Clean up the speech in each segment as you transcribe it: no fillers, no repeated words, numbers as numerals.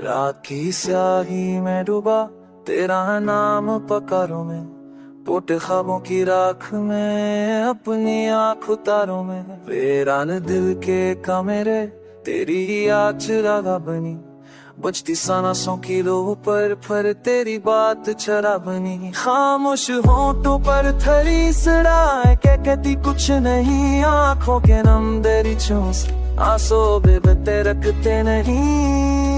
रात की स्याही में डूबा तेरा नाम पकारों में, टूटे ख्वाबों की राख में अपनी आँख उतारों में। वीरान दिल के कमरे तेरी याद चिरागा बनी, बजती सांसों की लो पर तेरी बात चरा बनी। खामोश होंठों पर थरी सड़ाए के कहती कुछ नहीं, आंखों के नम तेरी चूस आंसू बेबते रखते नहीं।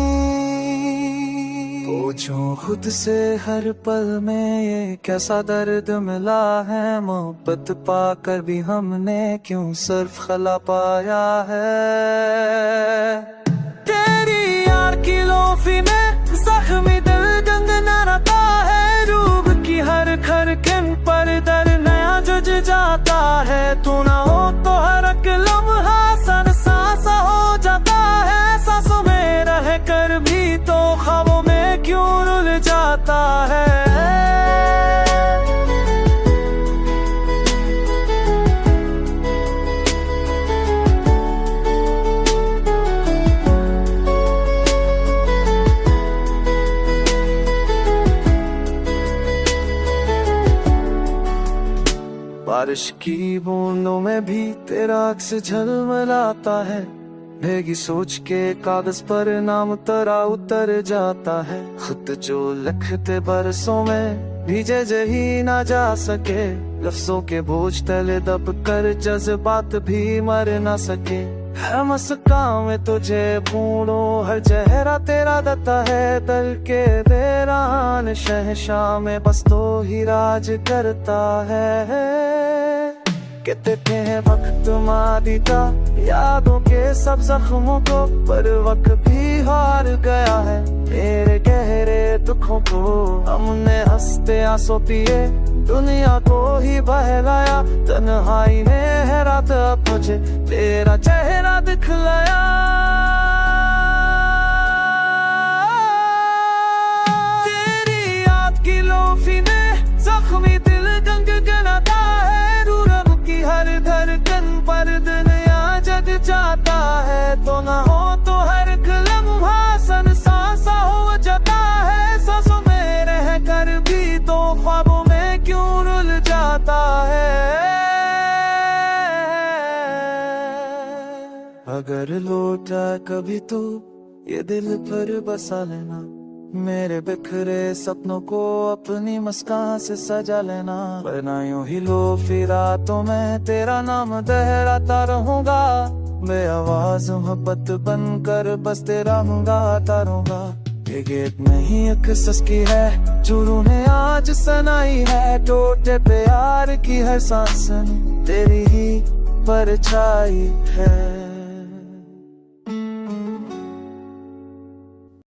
पूछूं खुद से हर पल में ये कैसा दर्द मिला है, मोहब्बत पाकर भी हमने क्यों सिर्फ खला पाया है। तेरी यार की लोफी में जख्मी दिल गंगनाता है, रूब की हर खरकिन पर दर नया जुझ जाता है। तू ना हो तो हर एक लम्हा सन सांसा हो जाता है, सांसों में रह कर भी तो ख्वाबों में क्यों रुल जाता है। बारिश की बूंदों में भी तेरा अक्स झलमलाता है, भीगी सोच के कागज पर नाम तेरा उतर जाता है। खुद जो लिखते बरसों में भीजे जही ना जा सके, लफ्जों के बोझ तले दब कर जज्बात भी मर ना सके। है मुस्कान में तुझे ढूंढो, हर चेहरा तेरा दत्ता है दल के वीरान शहशाह में बस तो ही राज करता है। कहते हैं वक्त मादी का यादों के सब जख्मों को, पर वक्त भी हार गया है मेरे गहरे दुखों को। हमने हंसते आंसू पिए दुनिया को ही बहलाया, तन्हाई ने है रात अब मुझे तेरा चेहरा दिखलाया। तेरी याद की लोफी ने जख्मी दिल गंगनाता है, रूरब की हर धड़कन पर दुनिया जग जाता है। तो ना हो तो हर एक लम्हा सन सांसा हो जाता है, सांसों में रह कर भी तो ख्वाबों में क्यों रुल जाता है। अगर लौटा कभी तो ये दिल पर बसा लेना, मेरे बिखरे सपनों को अपनी मुस्कान से सजा लेना। वरना यूं ही लो फिर रातों में तेरा नाम दोहराता रहूंगा, मैं आवाज मोहब्बत बनकर बस तेरा गाता रहूंगा। ये गीत नहीं एक किस्सा की है जो रूह ने आज सुनाई है, टूटे प्यार की हर सांस तेरी ही परछाई है।